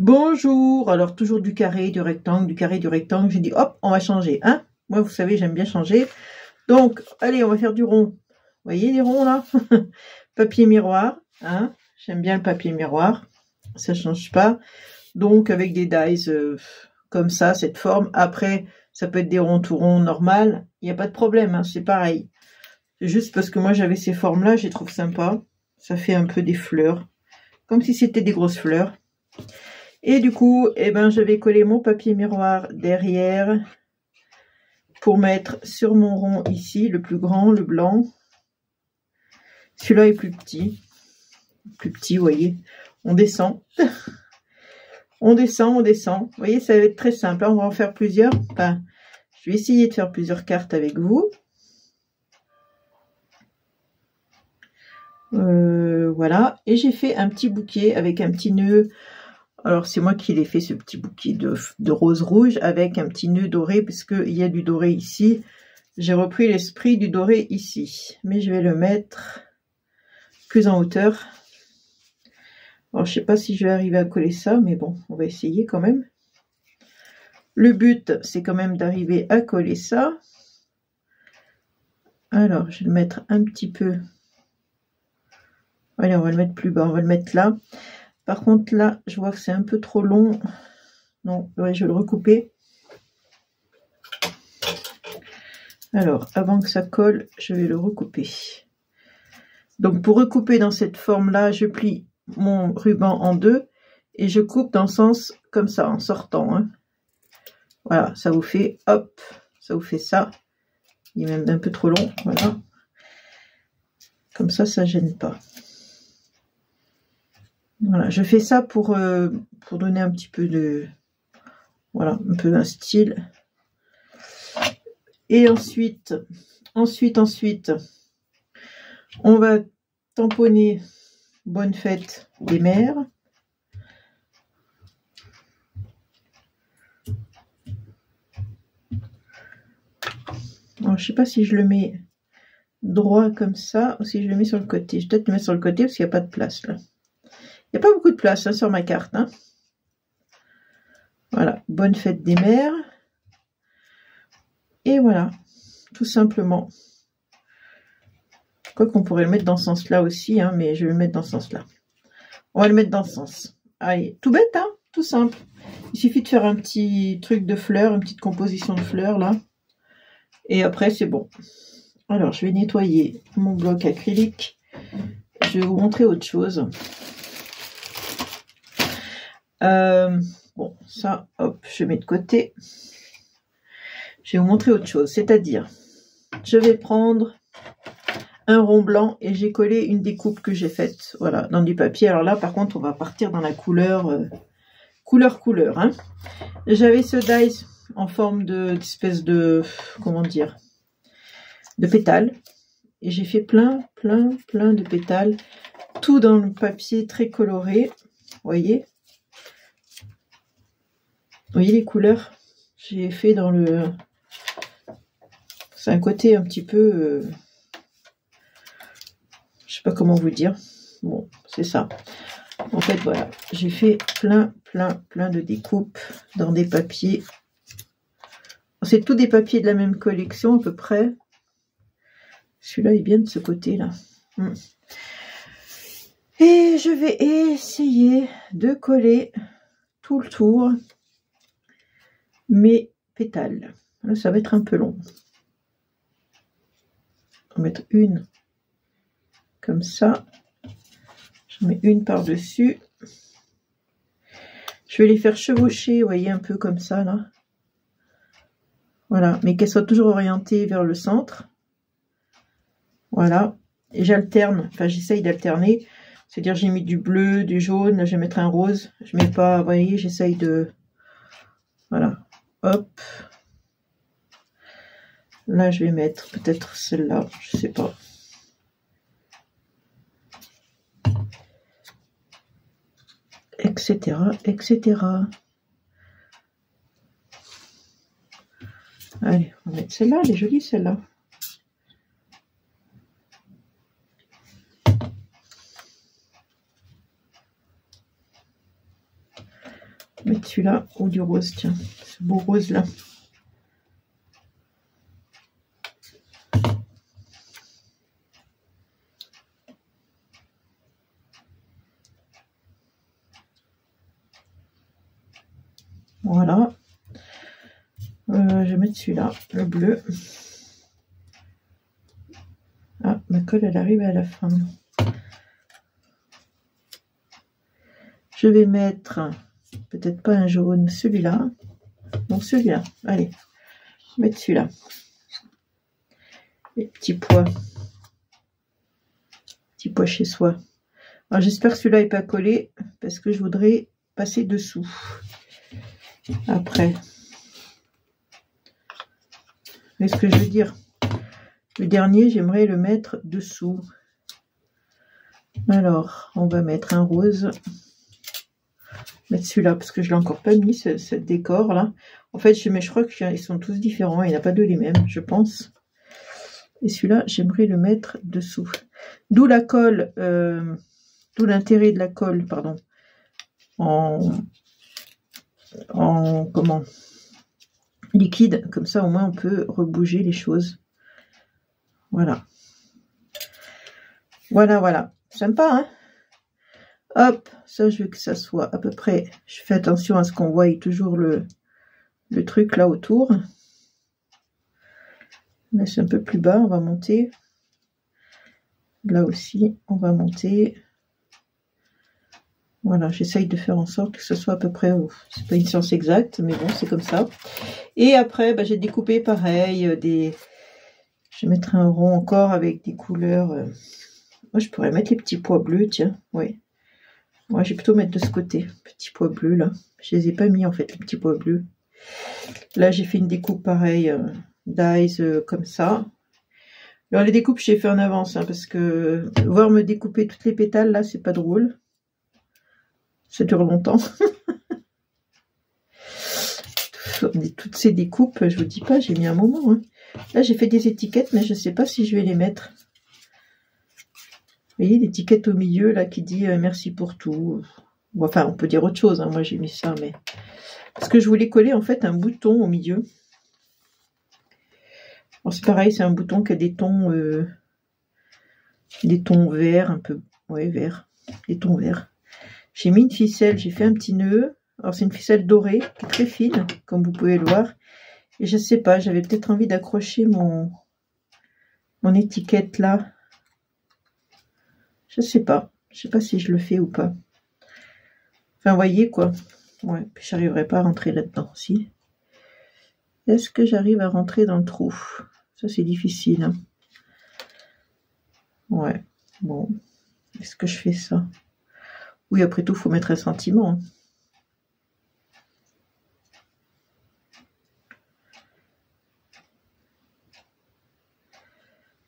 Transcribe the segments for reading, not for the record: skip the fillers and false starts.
Bonjour, alors toujours du carré, du rectangle, du carré, du rectangle. J'ai dit hop, on va changer, hein. Moi, vous savez, j'aime bien changer. Donc, allez, on va faire du rond. Vous voyez les ronds là? Papier miroir, hein. J'aime bien le papier miroir, ça change pas. Donc, avec des dies comme ça, cette forme. Après, ça peut être des ronds tout ronds normal. Il n'y a pas de problème, hein, c'est pareil. C'est juste parce que moi, j'avais ces formes-là, je les trouve sympa. Ça fait un peu des fleurs, comme si c'était des grosses fleurs. Et du coup, je vais coller mon papier miroir derrière pour mettre sur mon rond ici, le plus grand, le blanc. Celui-là est plus petit. Plus petit, vous voyez. On descend. On descend, on descend. Vous voyez, ça va être très simple. On va en faire plusieurs. Enfin, je vais essayer de faire plusieurs cartes avec vous. Voilà. Et j'ai fait un petit bouquet avec un petit nœud. Alors, c'est moi qui l'ai fait, ce petit bouquet de rose rouge avec un petit nœud doré, parce qu'il y a du doré ici. J'ai repris l'esprit du doré ici. Mais je vais le mettre plus en hauteur. Alors, je ne sais pas si je vais arriver à coller ça, mais bon, on va essayer quand même. Le but, c'est quand même d'arriver à coller ça. Alors, je vais le mettre un petit peu. Allez, on va le mettre plus bas, on va le mettre là. Par contre, là, je vois que c'est un peu trop long. Non, ouais, je vais le recouper. Alors, avant que ça colle, je vais le recouper. Donc, pour recouper dans cette forme-là, je plie mon ruban en deux et je coupe dans le sens comme ça, en sortant. Hein. Voilà, ça vous fait, hop, ça vous fait ça. Il est même un peu trop long, voilà. Comme ça gêne pas. Voilà, je fais ça pour donner un petit peu de... Voilà, un peu d'un style. Et ensuite, on va tamponner Bonne fête des mères. Alors, je sais pas si je le mets droit comme ça ou si je le mets sur le côté. Je vais peut-être le mettre sur le côté parce qu'il n'y a pas de place là. Il n'y a pas beaucoup de place hein, sur ma carte. Hein. Voilà, bonne fête des mères. Et voilà, tout simplement. Quoi qu'on pourrait le mettre dans ce sens-là aussi, hein, mais je vais le mettre dans ce sens-là. On va le mettre dans ce sens. Allez, tout bête, hein, tout simple. Il suffit de faire un petit truc de fleurs, une petite composition de fleurs là. Et après, c'est bon. Alors, je vais nettoyer mon bloc acrylique. Je vais vous montrer autre chose. Bon, ça, hop, je mets de côté. Je vais vous montrer autre chose. C'est-à-dire, je vais prendre un rond blanc et j'ai collé une découpe que j'ai faite, voilà, dans du papier. Alors là, par contre, on va partir dans la couleur, couleur. Hein. J'avais ce dies en forme d'espèce de, comment dire, de pétales. Et j'ai fait plein de pétales, tout dans le papier très coloré. Vous voyez les couleurs? J'ai fait dans le... C'est un côté un petit peu... je sais pas comment vous dire. Bon, c'est ça. En fait, voilà. J'ai fait plein de découpes dans des papiers. C'est tous des papiers de la même collection à peu près. Celui-là est bien de ce côté-là. Et je vais essayer de coller tout le tour mes pétales. Là, ça va être un peu long. On va mettre une comme ça. Je mets une par-dessus. Je vais les faire chevaucher, vous voyez, un peu comme ça, là. Voilà, mais qu'elles soient toujours orientées vers le centre. Voilà, et j'alterne, enfin j'essaye d'alterner, c'est-à-dire j'ai mis du bleu, du jaune, là je vais mettre un rose, je mets pas, vous voyez, j'essaye de, voilà, hop, là je vais mettre peut-être celle-là, je sais pas, etc. Allez, on va mettre celle-là, elle est jolie celle-là. Mettre celui-là ou du rose, tiens, ce beau rose là. Voilà. Je vais mettre celui-là, le bleu. Ah, ma colle, elle arrive à la fin. Je vais mettre, peut-être pas un jaune, celui-là. Donc celui-là, allez, mettre celui-là. Les petits pois. Petits pois chez soi. Alors j'espère que celui-là n'est pas collé, parce que je voudrais passer dessous. Après. Mais ce que je veux dire, le dernier, j'aimerais le mettre dessous. Alors, on va mettre un rose. Mettre celui-là, parce que je ne l'ai encore pas mis, ce décor là. En fait, je crois qu'ils sont tous différents, il n'y en a pas deux les mêmes, je pense. Et celui-là, j'aimerais le mettre dessous. D'où la colle, d'où l'intérêt de la colle, pardon, comment, liquide, comme ça au moins on peut rebouger les choses. Voilà. Voilà. Sympa, hein? Hop, ça je veux que ça soit à peu près, je fais attention à ce qu'on voie toujours le truc là autour. Là c'est un peu plus bas, on va monter. Là aussi, on va monter. Voilà, j'essaye de faire en sorte que ce soit à peu près, c'est pas une science exacte, mais bon, c'est comme ça. Et après, bah, j'ai découpé pareil, je vais mettre un rond encore avec des couleurs. Moi, je pourrais mettre les petits pois bleus, tiens, oui. Moi, je vais plutôt mettre de ce côté, petits pois bleus, là. Je les ai pas mis, en fait, les petits pois bleus. Là, j'ai fait une découpe pareille, dies, comme ça. Alors, les découpes, j'ai fait en avance, hein, parce que voir me découper toutes les pétales, là, c'est pas drôle. Ça dure longtemps. Toutes ces découpes, je vous dis pas, j'ai mis un moment. Hein. Là, j'ai fait des étiquettes, mais je sais pas si je vais les mettre. Vous voyez, l'étiquette au milieu, là, qui dit merci pour tout. Enfin, on peut dire autre chose, hein. Moi, j'ai mis ça, mais... Parce que je voulais coller, en fait, un bouton au milieu. C'est pareil, c'est un bouton qui a des tons verts, un peu... Ouais, verts. Des tons verts. J'ai mis une ficelle, j'ai fait un petit nœud. Alors, c'est une ficelle dorée, qui est très fine, comme vous pouvez le voir. Et je sais pas, j'avais peut-être envie d'accrocher mon étiquette là. Je sais pas si je le fais ou pas. Enfin, vous voyez quoi. Ouais, puis j'arriverai pas à rentrer là-dedans, si. Est-ce que j'arrive à rentrer dans le trou? Ça, c'est difficile. Hein. Ouais, bon. Est-ce que je fais ça? Oui, après tout, il faut mettre un sentiment. Hein.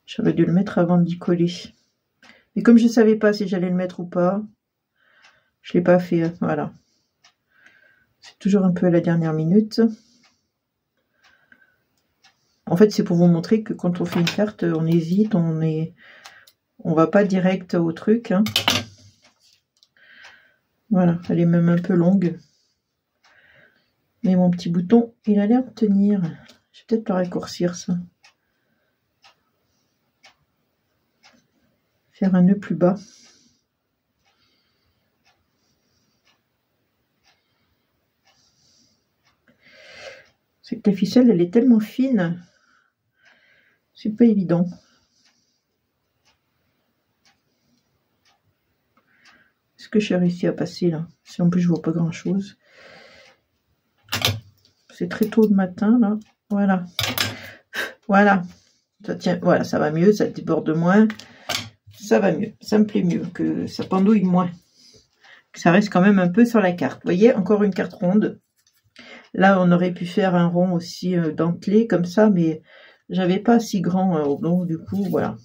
J'aurais dû le mettre avant d'y coller. Mais comme je ne savais pas si j'allais le mettre ou pas, je ne l'ai pas fait. Voilà. C'est toujours un peu à la dernière minute. En fait, c'est pour vous montrer que quand on fait une carte, on hésite, on va pas direct au truc. Hein. Voilà, elle est même un peu longue. Mais mon petit bouton, il a l'air de tenir. Je vais peut-être le raccourcir, ça. Faire un nœud plus bas. C'est que la ficelle, elle est tellement fine. C'est pas évident. Est-ce que j'ai réussi à passer là? Si en plus je vois pas grand chose. C'est très tôt le matin là. Voilà. Voilà. Ça tient. Voilà, ça va mieux, ça déborde moins. Ça va mieux. Ça me plaît mieux que ça pendouille moins. Que ça reste quand même un peu sur la carte. Vous voyez, encore une carte ronde. Là, on aurait pu faire un rond aussi dentelé comme ça, mais j'avais pas si grand. Donc du coup, voilà.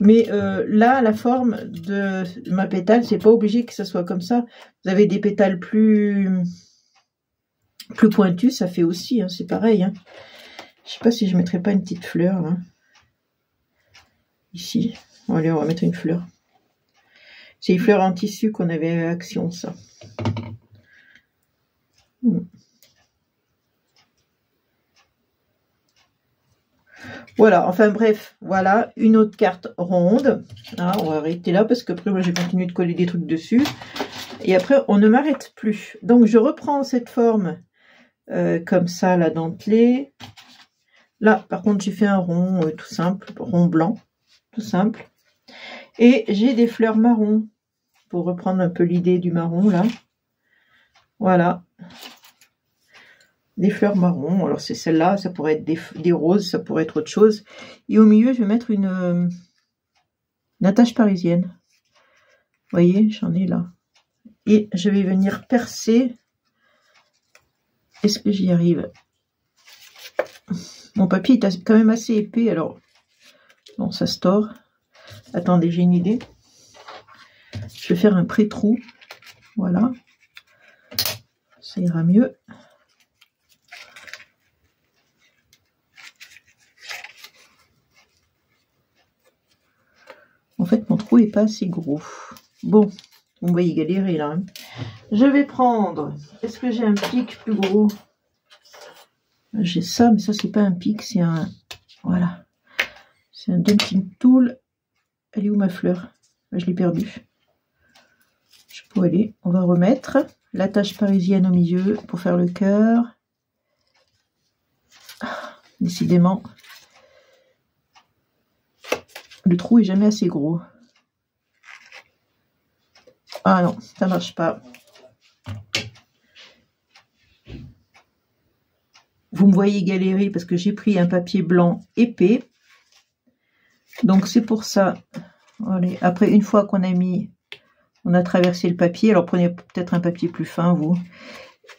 Mais là, la forme de ma pétale, c'est pas obligé que ça soit comme ça. Vous avez des pétales plus pointus, ça fait aussi, hein, c'est pareil. Hein. Je sais pas si je mettrais pas une petite fleur là. Ici. Bon, allez, on va mettre une fleur. C'est une fleur en tissu qu'on avait à Action, ça. Voilà, enfin bref, voilà une autre carte ronde. Ah, on va arrêter là parce qu'après moi j'ai continué de coller des trucs dessus. Et après on ne m'arrête plus. Donc je reprends cette forme comme ça, la dentelée. Là par contre j'ai fait un rond tout simple, rond blanc, tout simple. Et j'ai des fleurs marron, pour reprendre un peu l'idée du marron là. Voilà. Des fleurs marron, alors c'est celle-là, ça pourrait être des roses, ça pourrait être autre chose. Et au milieu, je vais mettre une attache parisienne. Vous voyez, j'en ai là. Et je vais venir percer. Est-ce que j'y arrive? Mon papier est quand même assez épais, alors... Bon, ça se tord. Attendez, j'ai une idée. Je vais faire un pré-trou. Voilà. Ça ira mieux. En fait, mon trou est pas assez gros. Bon, on va y galérer là. Hein. Je vais prendre... Est-ce que j'ai un pic plus gros? J'ai ça, mais ça, c'est pas un pic, c'est un... Voilà. C'est un Dunking Tool. Elle est où ma fleur? Je l'ai perdue. Je peux aller. On va remettre l'attache parisienne au milieu pour faire le cœur. Décidément, le trou est jamais assez gros. Ah non, ça marche pas. Vous me voyez galérer parce que j'ai pris un papier blanc épais. Donc c'est pour ça. Allez, après, une fois qu'on a mis, on a traversé le papier. Alors prenez peut-être un papier plus fin, vous.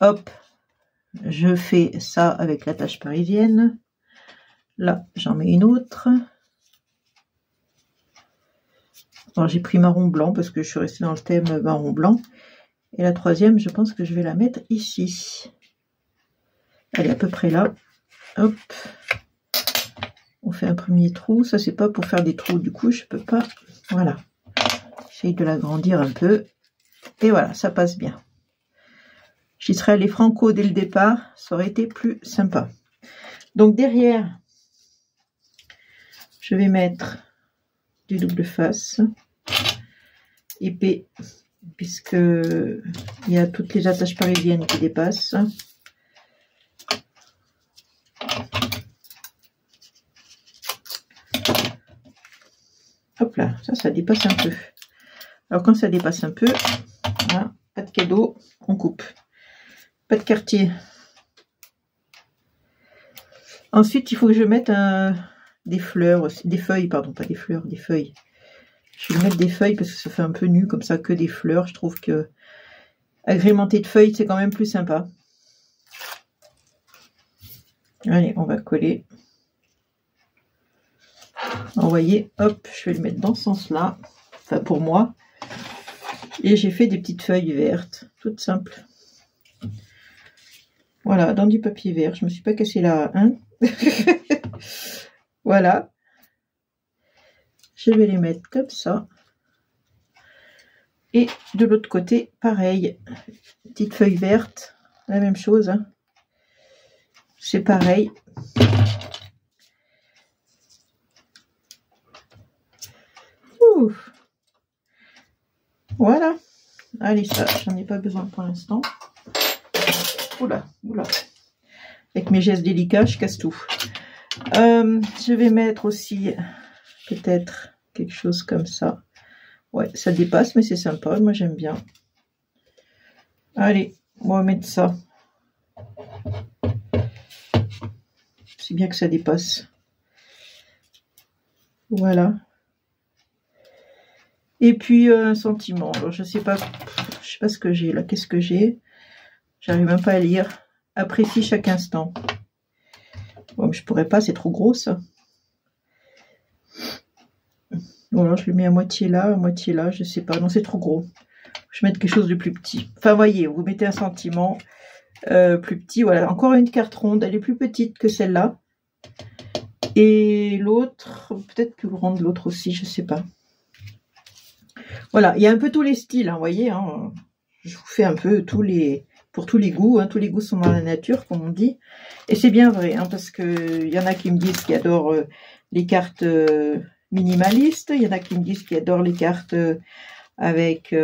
Hop, je fais ça avec l'attache parisienne. Là, j'en mets une autre. Alors j'ai pris marron blanc parce que je suis restée dans le thème marron blanc. Et la troisième, je pense que je vais la mettre ici. Elle est à peu près là. Hop. On fait un premier trou. Ça, c'est pas pour faire des trous. Du coup, je peux pas. Voilà. J'essaye de l'agrandir un peu. Et voilà, ça passe bien. J'y serais allée franco dès le départ. Ça aurait été plus sympa. Donc derrière, je vais mettre du double face. Épais. Puisque il y a toutes les attaches parisiennes qui dépassent. Hop là, ça dépasse un peu. Alors quand ça dépasse un peu, voilà, pas de cadeau, on coupe. Pas de quartier. Ensuite, il faut que je mette des fleurs, des feuilles, pardon, pas des fleurs, des feuilles. Je vais mettre des feuilles parce que ça fait un peu nu, comme ça, que des fleurs. Je trouve que agrémenter de feuilles, c'est quand même plus sympa. Allez, on va coller. Vous voyez, hop, je vais le mettre dans ce sens-là. Enfin, pour moi. Et j'ai fait des petites feuilles vertes, toutes simples. Voilà, dans du papier vert. Je me suis pas cassé la hein. Voilà. Je vais les mettre comme ça. Et de l'autre côté, pareil. Petite feuille verte. La même chose. Hein. C'est pareil. Ouh. Voilà. Allez, ça, j'en ai pas besoin pour l'instant. Oula, oula. Avec mes gestes délicats, je casse tout. Je vais mettre aussi peut-être quelque chose comme ça. Ouais, ça dépasse, mais c'est sympa. Moi, j'aime bien. Allez, on va mettre ça. C'est bien que ça dépasse. Voilà. Et puis, un sentiment. Alors, je sais pas ce que j'ai là. Qu'est-ce que j'ai? J'arrive même pas à lire. Apprécie chaque instant. Bon, je pourrais pas, c'est trop gros ça. Voilà, je le mets à moitié là, je sais pas. Non, c'est trop gros. Je vais mettre quelque chose de plus petit. Enfin, voyez, vous mettez un sentiment plus petit. Voilà, encore une carte ronde. Elle est plus petite que celle-là. Et l'autre, peut-être plus grande l'autre aussi, je sais pas. Voilà, il y a un peu tous les styles, hein, vous voyez. Hein, je vous fais un peu tous les pour tous les goûts, hein, tous les goûts sont dans la nature, comme on dit. Et c'est bien vrai, hein, parce que il y en a qui me disent qu'ils adorent les cartes minimalistes, il y en a qui me disent qu'ils adorent les cartes avec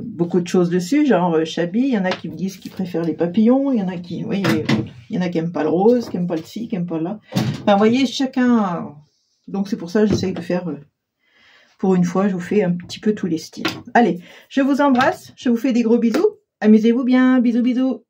beaucoup de choses dessus, genre Chabi, il y en a qui me disent qu'ils préfèrent les papillons, il y en a qui, oui, il y en a qui aiment pas le rose, qui aiment pas le ci, qui aiment pas là. Enfin, vous voyez, chacun, donc c'est pour ça que j'essaye de faire, pour une fois, je vous fais un petit peu tous les styles. Allez, je vous embrasse, je vous fais des gros bisous, amusez-vous bien, bisous bisous.